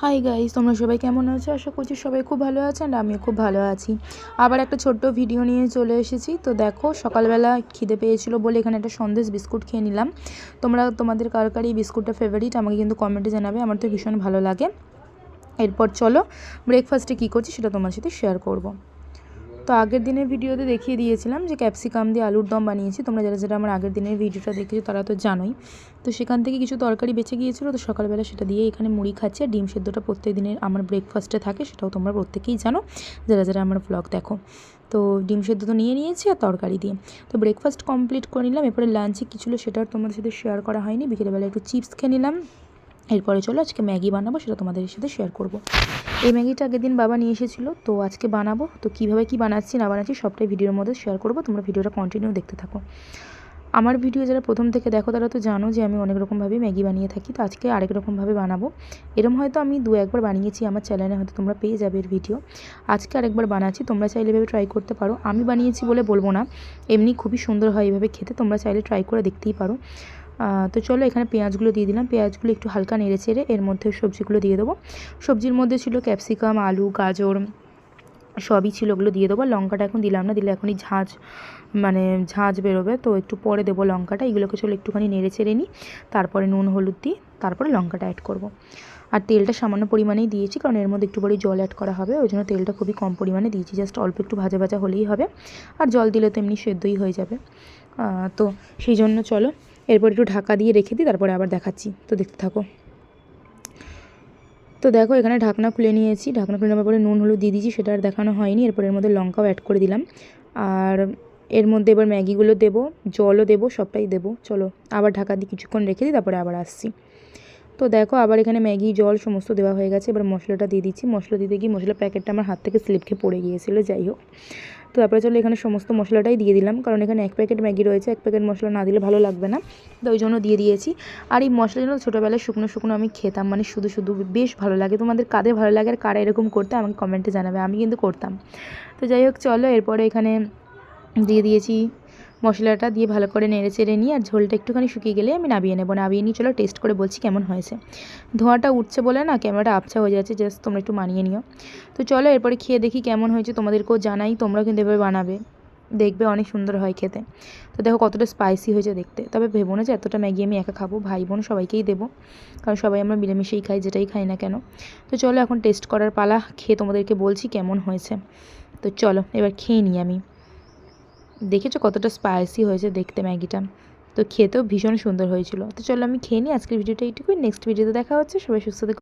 Hi guys, তোমরা সবাই কেমন আছো? আশা করছি সবাই খুব ভালো আছে আর আমিও খুব ভালো আছি। আবার একটা ছোট্ট ভিডিও নিয়ে চলে এসেছি। তো দেখো, সকালবেলা খিদে পেয়েছিল বলে এখানে একটা সন্দেশ বিস্কুট খেয়ে নিলাম। তোমাদের কার কার এই বিস্কুটটা ফেভারিট আমাকে কিন্তু কমেন্টে জানাবে, আমার তো ভীষণ ভালো লাগে। এরপর চলো ব্রেকফাস্টে কী করছি সেটা তোমার সাথে শেয়ার করব। তো আগের দিনের ভিডিওতে দেখিয়ে দিয়েছিলাম যে ক্যাপসিকাম দিয়ে আলুর দম বানিয়েছি। তোমরা যারা আমার আগের দিনের ভিডিওটা দেখেছো তারা তো জানোই। তো সেখান থেকে কিছু তরকারি বেঁচে গিয়েছিলো, তো সকালবেলা সেটা দিয়ে এখানে মুড়ি খাচ্ছি। আর ডিম সেদ্ধটা প্রত্যেক দিনের আমার ব্রেকফাস্টে থাকে, সেটাও তোমরা প্রত্যেকেই জানো যারা আমার ব্লগ দেখো। তো ডিম সেদ্ধ তো নিয়ে নিয়েছি আর তরকারি দিয়ে। তো ব্রেকফাস্ট কমপ্লিট করে নিলাম। এরপরে লাঞ্চে কী ছিল সেটা আর তোমাদের সাথে শেয়ার করা হয়নি। বিকেলবেলা একটু চিপস খেয়ে নিলাম। এরপরে চলো আজকে ম্যাগি বানাবো, সেটা তোমাদের সাথে শেয়ার করব। এই ম্যাগিটা আগের দিন বাবা নিয়ে এসেছিলো, তো আজকে বানাবো। তো কীভাবে কী বানাচ্ছি না বানাচ্ছি সবটাই ভিডিওর মধ্যে শেয়ার করবো। তোমরা ভিডিওটা কন্টিনিউ দেখতে থাকো। আমার ভিডিও যারা প্রথম থেকে দেখো তারা তো জানো যে আমি অনেক রকমভাবেই ম্যাগি বানিয়ে থাকি। তো আজকে আরেক রকমভাবে বানাবো। এরম হয়তো আমি 2-1বার বানিয়েছি, আমার চ্যানেলে হয়তো তোমরা পেয়ে যাবে এর ভিডিও। আজকে আরেকবার বানাচ্ছি, তোমরা চাইলে এভাবে ট্রাই করতে পারো। আমি বানিয়েছি বলে বলবো না, এমনি খুবই সুন্দর হয় এভাবে খেতে। তোমরা চাইলে ট্রাই করে দেখতেই পারো। তো চলো এখানে পেঁয়াজগুলো দিয়ে দিলাম। পেঁয়াজগুলো একটু হালকা নেড়ে চেড়ে এর মধ্যে সবজিগুলো দিয়ে দেবো। সবজির মধ্যে ছিল ক্যাপসিকাম, আলু, গাজর সবই ছিল, ওগুলো দিয়ে দেবো। লঙ্কাটা এখন দিলাম না, দিলে এখনই ঝাঁঝ বেরোবে, তো একটু পরে দেবো লঙ্কাটা। এগুলোকে চলো একটুখানি নেড়ে চেড়ে নিই, তারপরে নুন হলুদ দিই, তারপরে লঙ্কাটা অ্যাড করব। আর তেলটা সামান্য পরিমাণেই দিয়েছি, কারণ এর মধ্যে একটু পরে জল অ্যাড করা হবে, ওই জন্য তেলটা খুবই কম পরিমাণে দিয়েছি। জাস্ট অল্প একটু ভাজা ভাজা হলেই হবে, আর জল দিলে তো এমনি সেদ্ধই হয়ে যাবে। তো সেই জন্য চলো এরপর একটু ঢাকা দিয়ে রেখে দিই, তারপরে আবার দেখাচ্ছি। তো দেখতে থাকো। তো দেখো এখানে ঢাকনা খুলে নিয়েছি। ঢাকনা খুলে নেওয়ার পরে নুন হলুদ দিয়ে দিয়েছি, সেটা আর দেখানো হয়নি। এরপর এর মধ্যে লঙ্কাও অ্যাড করে দিলাম। আর এর মধ্যে এবার ম্যাগিগুলো দেবো, জলও দেবো, সবটাই দেবো। চলো আবার ঢাকা দিয়ে কিছুক্ষণ রেখে দিই, তারপরে আবার আসছি। তো দেখো আবার এখানে ম্যাগি, জল সমস্ত দেওয়া হয়ে গেছে। এবার মশলাটা দিয়ে দিচ্ছি। মশলা দিতে গিয়ে মশলার প্যাকেটটা আমার হাত থেকে স্লিপ খেয়ে পড়ে গিয়েছিলো, যাই হোক। তো তারপরে চলো এখানে সমস্ত মশলাটাই দিয়ে দিলাম, কারণ এখানে 1 প্যাকেট ম্যাগি রয়েছে, 1 প্যাকেট মশলা না দিলে ভালো লাগবে না, তো ওই জন্য দিয়ে দিয়েছি। আর এই মশলা যেন ছোটোবেলায় শুকনো শুকনো আমি খেতাম, মানে শুধু শুধু বেশ ভালো লাগে। তোমাদের কাদের ভালো লাগে আর কারা এরকম করতে আমাকে কমেন্টে জানাবে, আমি কিন্তু করতাম। তো যাই হোক চলো এরপরে এখানে দিয়ে দিয়েছি মশলাটা, দিয়ে ভালো করে নেড়ে চেড়ে নিই। আর ঝোলটা একটুখানি শুকিয়ে গেলে আমি নামিয়ে নেবো। নামিয়ে নিয়ে চলো টেস্ট করে বলছি কেমন হয়েছে। ধোঁয়াটা উঠছে বলে না ক্যামেরাটা আবছা হয়ে যাচ্ছে, জাস্ট তোমরা একটু মানিয়ে নিও। তো চলো এরপরে খেয়ে দেখি কেমন হয়েছে, তোমাদেরকেও জানাই। তোমরা কিন্তু এভাবে বানাবে, দেখবে অনেক সুন্দর হয় খেতে। তো দেখো কতটা স্পাইসি হয়েছে দেখতে। তবে ভেবো না যে এতটা ম্যাগি আমি একা খাবো, ভাই বোন সবাইকেই দেবো, কারণ সবাই আমরা মিলেমিশেই খাই, যেটাই খাই না কেন। তো চলো এখন টেস্ট করার পালা, খেয়ে তোমাদেরকে বলছি কেমন হয়েছে। তো চলো এবার খেয়ে নিই আমি। দেখেছো কতটা স্পাইসি হয়েছে দেখতে ম্যাগিটা, তো খেতেও ভীষণ সুন্দর হয়েছিল। তো চলো আমি খেয়ে নিই। আজকের ভিডিওটা এইটুকুই, নেক্সট ভিডিওতে দেখা হচ্ছে। সবাই সুস্থ থেকো।